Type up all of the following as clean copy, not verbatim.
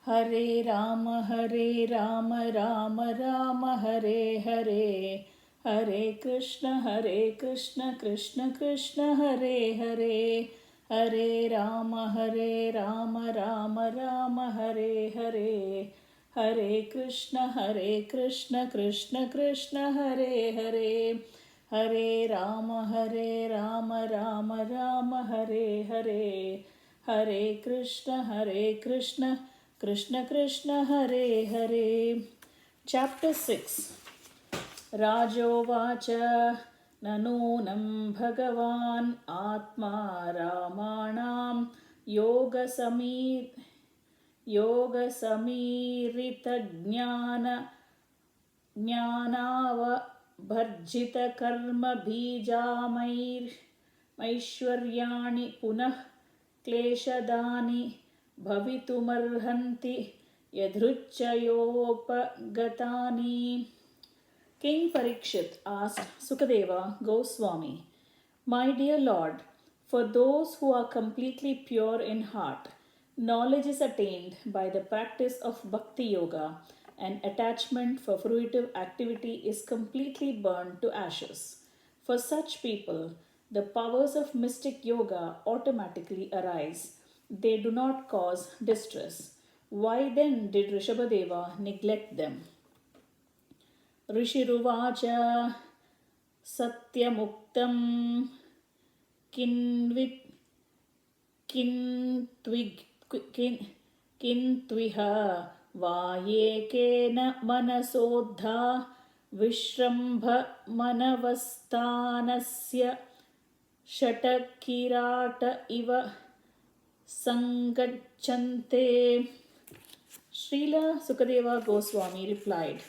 Hare Rama, Rama Rama, Hare Hare. Hare Krishna, Krishna Krishna, Hare Hare. Hare Rama, Rama Rama, Hare Hare. Hare Krishna, Krishna Krishna, Hare Hare. Hare Rama, Rama Rama, Hare Hare. Hare Krishna, Krishna Krishna, Hare Hare. Chapter 6. Rajovacha Nanunam Bhagavan Atma Ramanam Yoga Samirita Jnanava Bharjita Karma Maishwaryani Punah Kleshadani Bhavitumarhanti Yadhruchayopagatani. King Parikshit asked Sukadeva Goswami, My dear Lord, for those who are completely pure in heart, knowledge is attained by the practice of Bhakti Yoga, and attachment for fruitive activity is completely burned to ashes. For such people, the powers of mystic yoga automatically arise. They do not cause distress. Why then did Rishabha neglect them? Rishiruvacha Satyamuktam Kintviha Vayekena Manasodha Vishrambha Manavastanasya Shatakirata Iva Sangachante. Srila Sukadeva Goswami replied,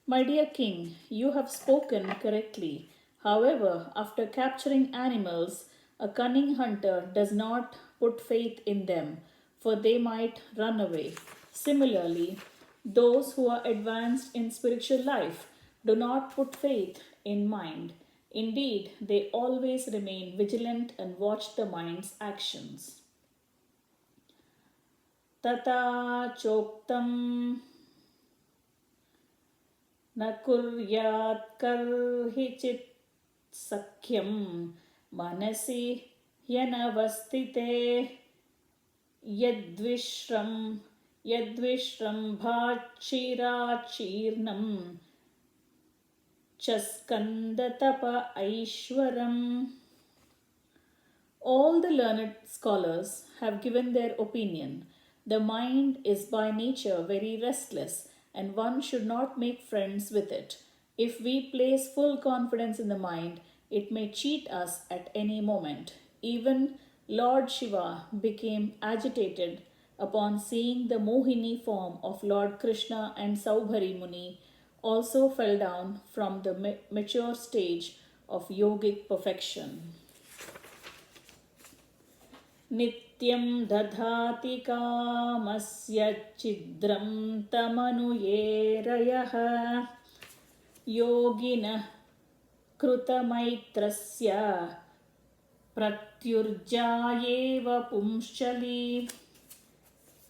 My dear king, you have spoken correctly. However, after capturing animals, a cunning hunter does not put faith in them, for they might run away. Similarly, those who are advanced in spiritual life do not put faith in mind. Indeed, they always remain vigilant and watch the mind's actions. Tata choktam न कुर्यात् कर्हिचित् सख्यं मनसि ह्यनवस्थिते यद्विश्रम्भाक्षीराचीर्णं च स्कन्दतप ऐश्वरम्. All the learned scholars have given their opinion. The mind is by nature very restless, and one should not make friends with it. If we place full confidence in the mind, it may cheat us at any moment. Even Lord Shiva became agitated upon seeing the Mohini form of Lord Krishna, and Saubhari Muni also fell down from the mature stage of yogic perfection. Nityam dadhati kamasya chidram tamanuyerayah yoginah krutamaitrasya pratyurjayeva pumshali.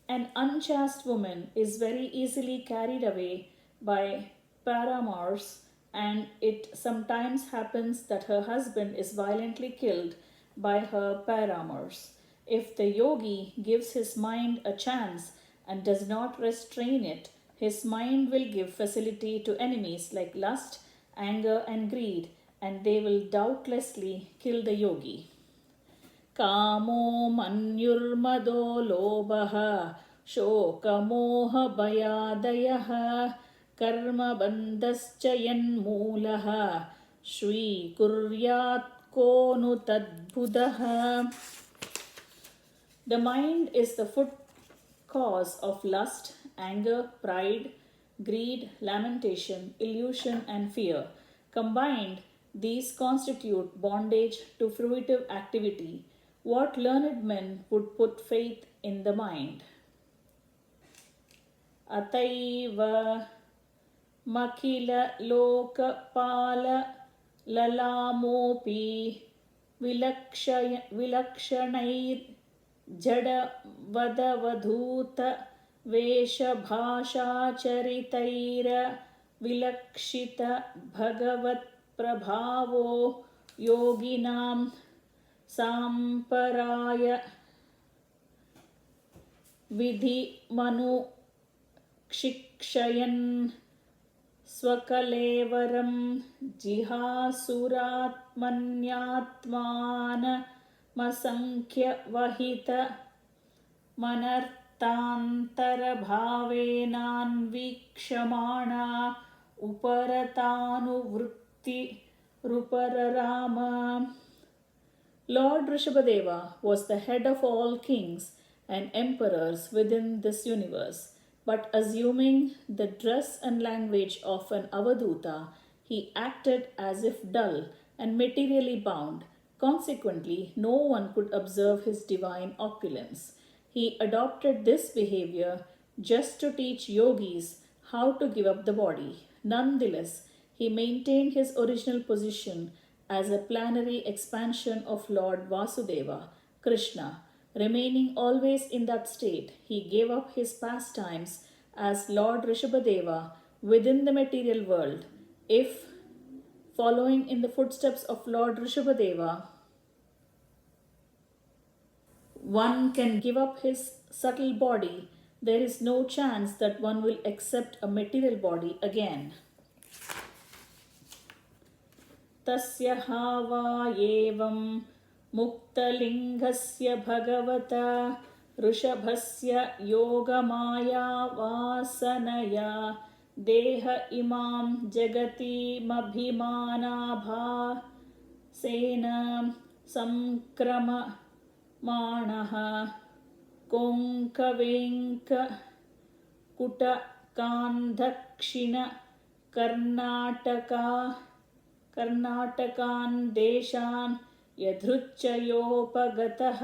An unchaste woman is very easily carried away by paramours, and it sometimes happens that her husband is violently killed by her paramours. If the yogi gives his mind a chance and does not restrain it, his mind will give facility to enemies like lust, anger, and greed, and they will doubtlessly kill the yogi. Kamo manyurmado lobaha shokamoha bayadayaha karma bandhaschayan mulaha shri kuryat konu tadbudaha. The mind is the foot cause of lust, anger, pride, greed, lamentation, illusion, and fear. Combined, these constitute bondage to fruitive activity. What learned men would put faith in the mind? Ataiva makila lokapala lalamopi vilakshanai jada vadavadhuta वेशभाषाचरितैर्विलक्षित भगवत्प्रभावो योगिनां साम्पराय विधिमनुशिक्षयन् स्वकलेवरं जिहासुरात्मन्यात्मानमसंख्यवहित मनर्तान्तरभावेनान्वीक्षमाणा उपरतानुवृत्तिरुपरराम. Lord Rishabhadeva was the head of all kings and emperors within this universe, but assuming the dress and language of an avaduta, he acted as if dull and materially bound. Consequently, no one could observe his divine opulence. He adopted this behavior just to teach yogis how to give up the body. Nonetheless, he maintained his original position as a planetary expansion of Lord Vasudeva, Krishna. Remaining always in that state, he gave up his pastimes as Lord Rishabhadeva within the material world. If, following in the footsteps of Lord Rishabhadeva, one can give up his subtle body, there is no chance that one will accept a material body again. तस्य हावा एवं मुक्तलिङ्गस्य भगवता ऋषभस्य योगमाया वासनया देह इमां जगतीमभिमानाभासेन संक्रममाणः कोङ्कवेङ्ककुटकान् कर्णाटकान् देशान् यदृच्छयोपगतः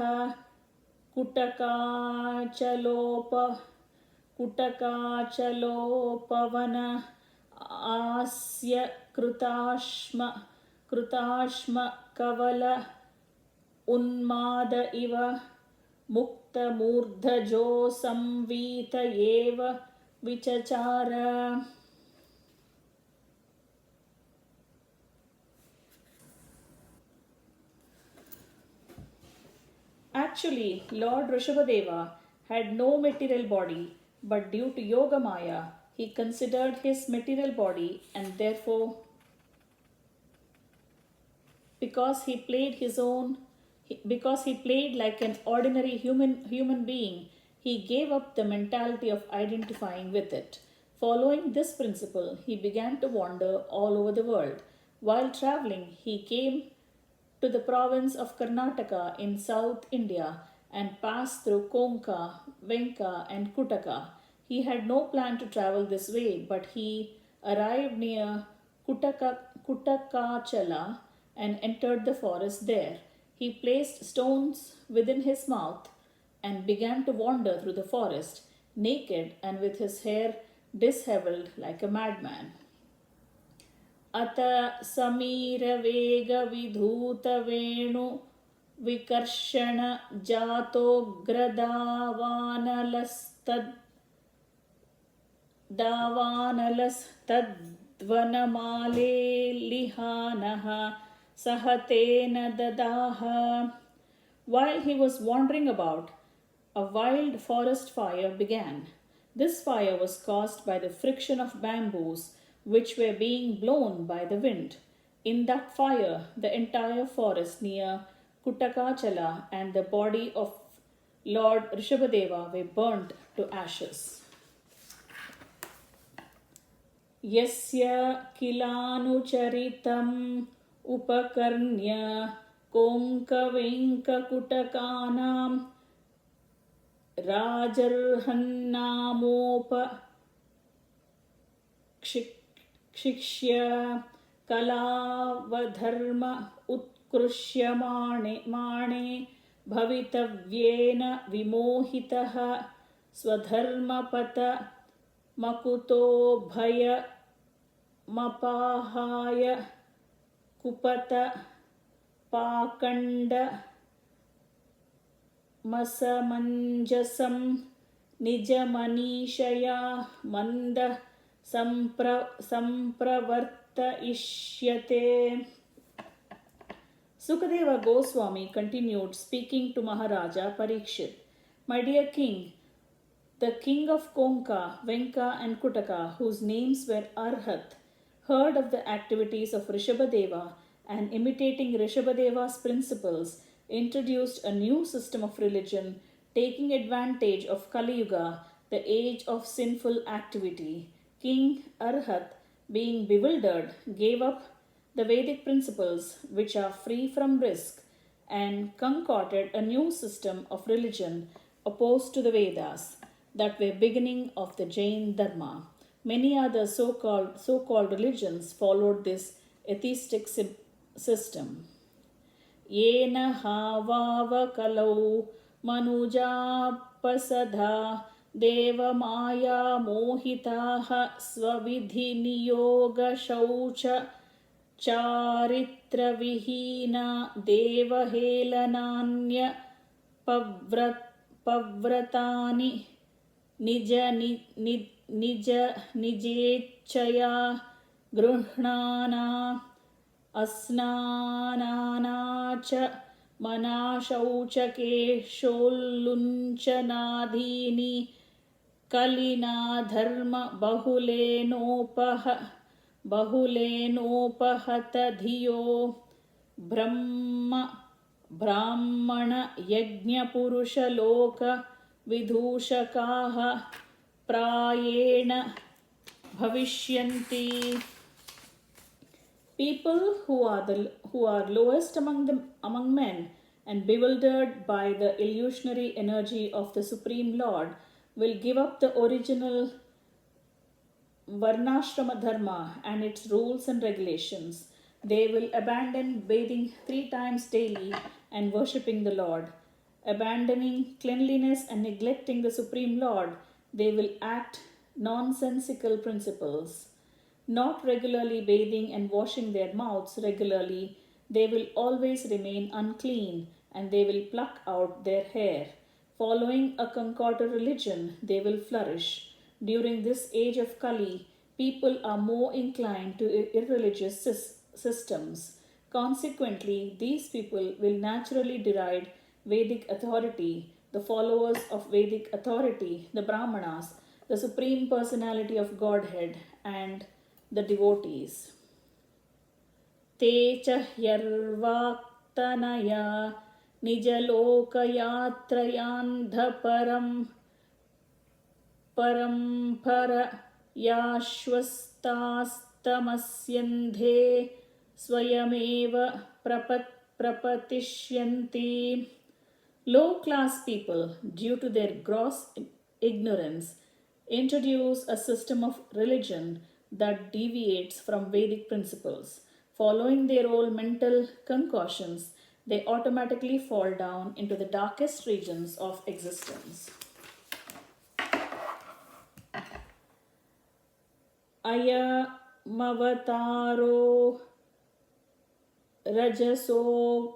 कुटकाचलोपवन आस्य कृताश्म कवल उन्माद इव मुक्तमूर्धजो संवीत एव विचचार. Actually, Lord Rishabhadeva had no material body, but due to Yoga Maya, he considered his material body, and therefore, because he played like an ordinary human being, he gave up the mentality of identifying with it. Following this principle, he began to wander all over the world. While traveling, he came to the province of Karnataka in South India and passed through Konka, Venka and Kutaka. He had no plan to travel this way, but he arrived near Kutakachala and entered the forest there. He placed stones within his mouth and began to wander through the forest, naked and with his hair disheveled like a madman. अत समीरवेगविधूतवेणु विकर्षण जातोग्रदावानलस्तद्वनमालेलिहानः सहतेन ददाह. While he was wandering about, a wild forest fire began. This fire was caused by the friction of bamboos which were being blown by the wind. In that fire, the entire forest near Kutakachala and the body of Lord Rishabhadeva were burnt to ashes. Yasya kilanucharitam upakarnya konkavenkakutakanam rajarhannamopa Kshikshya kalavadharma utkrushyamane bhavitavyena vimohitaha swadharmapata makuto bhaya mapahaya kupata pakanda masamanjasam निजमनीषया मंद संप्रवर्तयिष्यते. Sukadeva Goswami continued speaking to Maharaja Parikshit. My dear king, the king of Konka, Venka and Kutaka, whose names were Arhat, heard of the activities of Rishabhadeva and imitating Rishabhadeva's principles, introduced a new system of religion, taking advantage of Kali Yuga, the age of sinful activity. King Arhat, being bewildered, gave up the Vedic principles, which are free from risk, and concocted a new system of religion opposed to the Vedas that were beginning of the Jain Dharma. Many other so-called religions followed this atheistic system. येन हावावकलौ मनुजापसधा देवमाया मोहिताः स्वविधिनियोगशौच चारित्रविहीना देवहेलनान्य पव्रतानि निजेच्छया गृह्णाना अस्नानाना च मनाशौचकेशोल्लुञ्चनादीनि कलिना धर्म बहुलेनोपहत धियो ब्राह्मण यज्ञपुरुषलोक विदूषकाः प्रायेण भविष्यन्ति. People who are lowest among men and bewildered by the illusionary energy of the Supreme Lord will give up the original Varnashrama Dharma and its rules and regulations. They will abandon bathing 3 times daily and worshipping the Lord. Abandoning cleanliness and neglecting the Supreme Lord, they will act nonsensical principles. Not regularly bathing and washing their mouths regularly, they will always remain unclean and they will pluck out their hair. Following a concocted religion, they will flourish. During this age of Kali, people are more inclined to irreligious systems. Consequently, these people will naturally deride Vedic authority, the followers of Vedic authority, the Brahmanas, the Supreme Personality of Godhead, and the devotees. Te chahyarvaktanaya nijalokayatrayandhaparam parampara yashvastastamasyandhe swayameva prapatishyanti. Low-class people, due to their gross ignorance, introduce a system of religion that deviates from Vedic principles. Following their own mental concoctions, they automatically fall down into the darkest regions of existence. Ayamavataro rajaso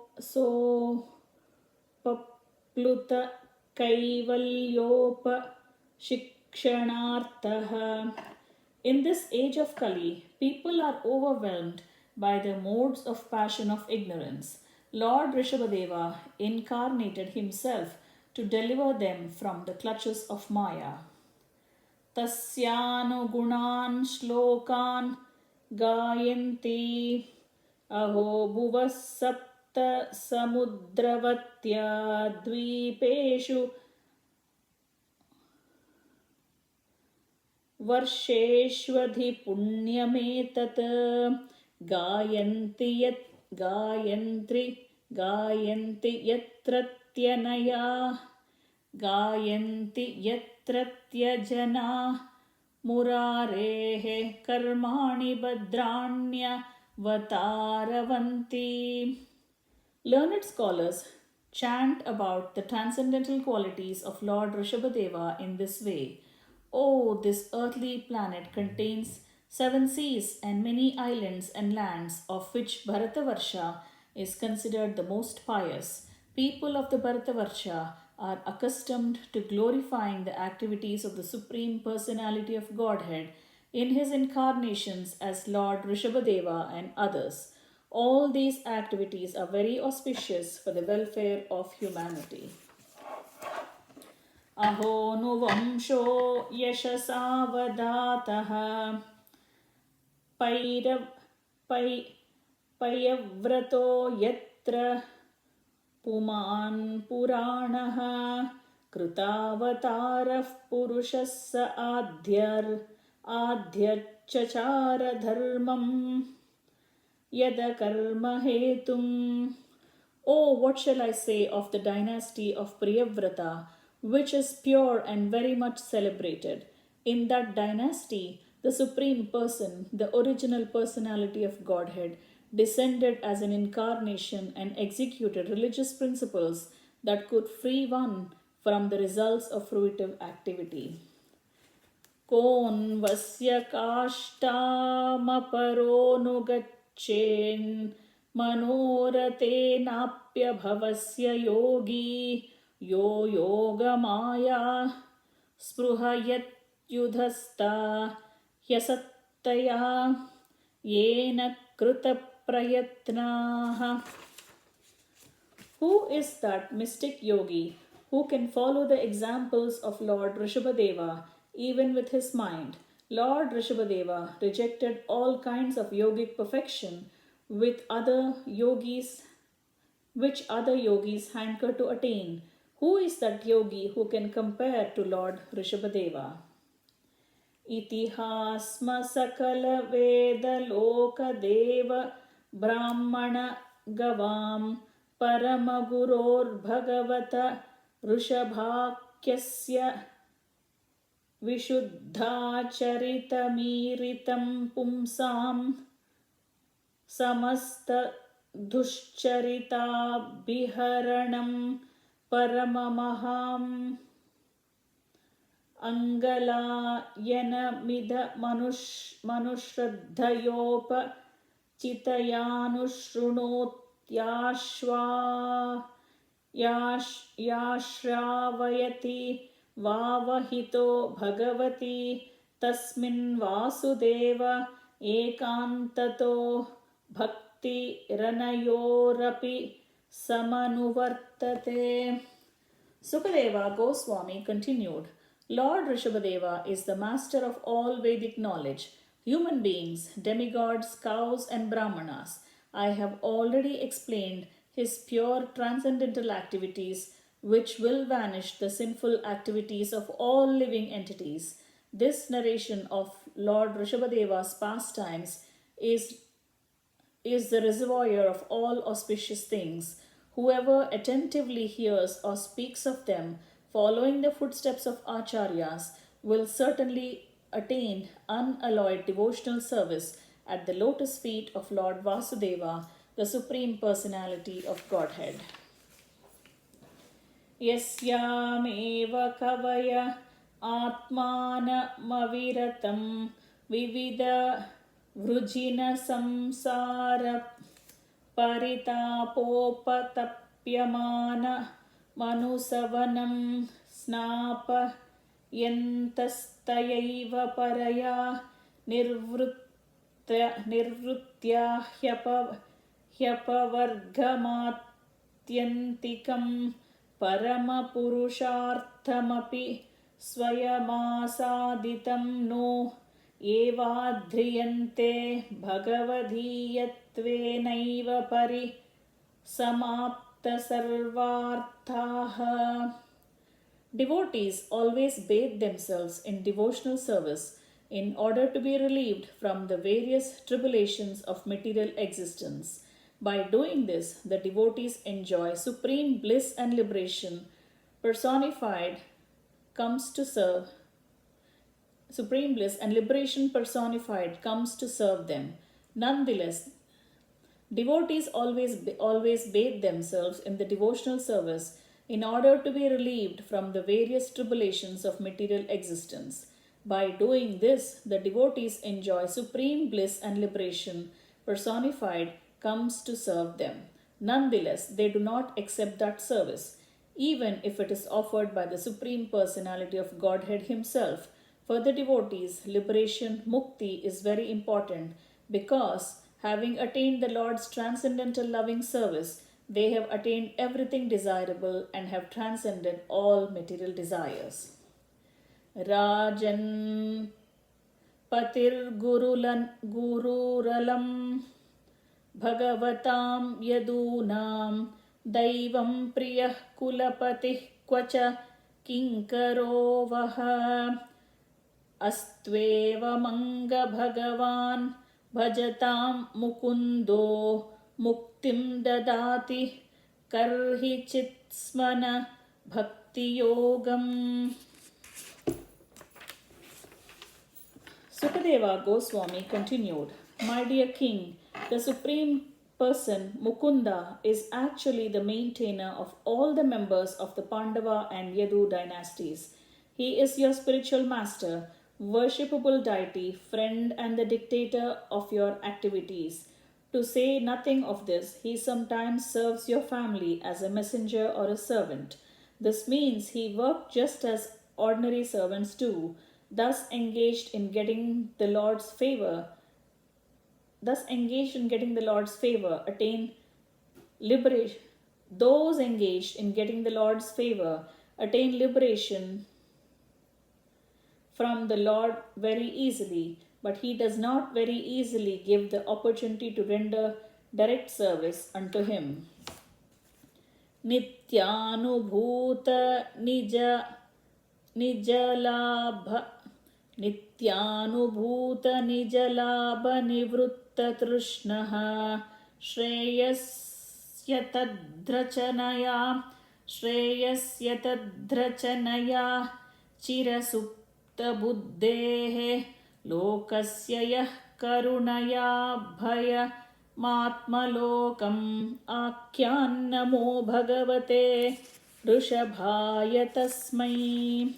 papluta kaivalyopa shikshanartha. In this age of Kali, people are overwhelmed by the modes of passion of ignorance. Lord Rishabhadeva incarnated himself to deliver them from the clutches of Maya. Tasyanugunan shlokan gayanti aho bhuvas sapta samudravatya dvipeshu वर्षेष्वधि पुण्यमेतत् गायन्ति यत्रत्यनया गायन्ति यत्रत्यजना मुरारेः कर्माणि भद्राण्यवतारवन्ति. Learned scholars chant about the transcendental qualities of Lord Rishabhadeva in this way. Oh, this earthly planet contains 7 seas and many islands and lands, of which Bharatavarsha is considered the most pious. People of the Bharatavarsha are accustomed to glorifying the activities of the Supreme Personality of Godhead in his incarnations as Lord Rishabhadeva and others. All these activities are very auspicious for the welfare of humanity. अहो नुवंशो यशसावदातः पयव्रतो यत्र पुमान् पुराणः कृतावतारः पुरुषः स आद्यर्चचार धर्मम् यदकर्म हेतुम्. Oh, what shall I say of the dynasty of Priyavrata, which is pure and very much celebrated? In that dynasty, the Supreme Person, the original personality of Godhead, descended as an incarnation and executed religious principles that could free one from the results of fruitive activity. कोऽन्वस्य काष्ठामपरोऽनुगच्छेन् मनोरथेनाप्यभवस्य योगी यो योगमाया स्पृहयत्युधस्ता ह्यसत्तया येन कृतप्रयत्नाः. Who is that mystic yogi who can follow the examples of Lord Rishabhadeva even with his mind? Lord Rishabhadeva rejected all kinds of yogic perfection which other yogis hanker to attain. Who is that yogi who can compare to Lord Rishabhadeva? Itihasma sakala veda loka deva brahmana gavam paramaguror bhagavata Rishabhakyasya vishuddhacharitamiiritam pumsam samasta dushcharitabhiharanam paramamaham angalayanamida manushraddhayopa yashravayati vavahito bhagavati tasmin vasudeva ekantato bhakti ranayorapi samanuvartate. Sukadeva Goswami continued, Lord Rishabhadeva is the master of all Vedic knowledge, human beings, demigods, cows, and brahmanas. I have already explained his pure transcendental activities, which will vanish the sinful activities of all living entities. This narration of Lord Rishabhadeva's pastimes is the reservoir of all auspicious things. Whoever attentively hears or speaks of them, following the footsteps of Acharyas, will certainly attain unalloyed devotional service at the lotus feet of Lord Vasudeva, the Supreme Personality of Godhead. Yasyameva kavaya atmanamaviratam vivida vrujina samsara paritapopatapyamana manusavanam snapa yantastayaiva paraya nirvrutya hyapavargamatyantikam paramapurusharthamapi swayamasadhitam no evadhriyante bhagavadhiyatvenaiva pari samapta sarvarthaha. Devotees always bathe themselves in devotional service in order to be relieved from the various tribulations of material existence. By doing this, the devotees enjoy supreme bliss and liberation personified comes to serve. Supreme bliss and liberation personified comes to serve them. Nonetheless, devotees always bathe themselves in the devotional service in order to be relieved from the various tribulations of material existence. By doing this, the devotees enjoy supreme bliss and liberation personified comes to serve them. Nonetheless, they do not accept that service. even if it is offered by the Supreme Personality of Godhead Himself. For the devotees, liberation, mukti, is very important because, having attained the Lord's transcendental loving service, they have attained everything desirable and have transcended all material desires. Rajan Patir Gururalam Bhagavatam Yadunam Daivam Priyah Kulapatih Kvacha Kinkaro Vaha Astveva Manga Bhagavan Bhajatam Mukundo Muktim Dadati Karhi Chitsmana Bhakti Yogam. Sukadeva Goswami continued, My dear king, the Supreme Person Mukunda is actually the maintainer of all the members of the Pandava and Yadu dynasties. He is your spiritual master, worshipable deity, friend, and the dictator of your activities. To say nothing of this, he sometimes serves your family as a messenger or a servant. This means he worked just as ordinary servants do, thus engaged in getting the Lord's favor, attain liberation. Those engaged in getting the Lord's favor attain liberation from the Lord very easily, but he does not very easily give the opportunity to render direct service unto him. Nityanubhuta nijalabha nivrutta trishnaha shreyasya tadhrachanaya chirasupta buddhehe lokasya yah karunaya bhaya matmalokam akyan namo bhagavate Rishabhaya tasmai.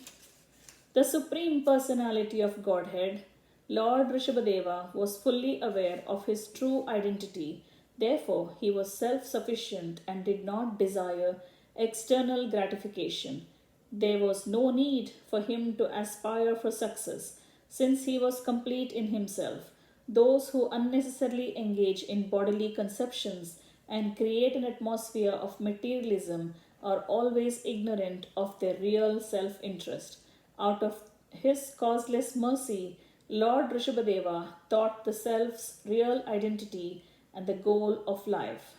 The Supreme Personality of Godhead, Lord Rishabhadeva, was fully aware of his true identity. Therefore, he was self-sufficient and did not desire external gratification. There was no need for him to aspire for success, since he was complete in himself. Those who unnecessarily engage in bodily conceptions and create an atmosphere of materialism are always ignorant of their real self-interest. Out of his causeless mercy, Lord Rishabhadeva taught the self's real identity and the goal of life.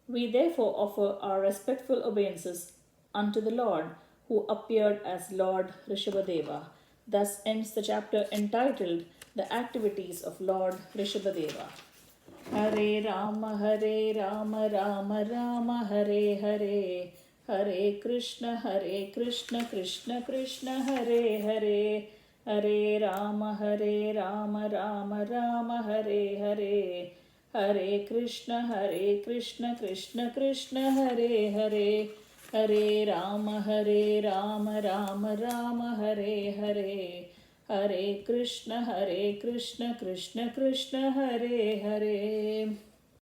We therefore offer our respectful obeisances unto the Lord, who appeared as Lord Rishabhadeva. Thus ends the chapter entitled The Activities of Lord Rishabhadeva. Hare Rama, Rama Rama, Hare Hare. Hare Krishna, Krishna Krishna, Hare Hare. Hare Rama, Rama Rama, Hare Hare. Hare Krishna, Krishna Krishna, Hare Hare. Hare Rama, Rama Rama, Hare Hare. Hare Krishna, Krishna Krishna, Hare Hare.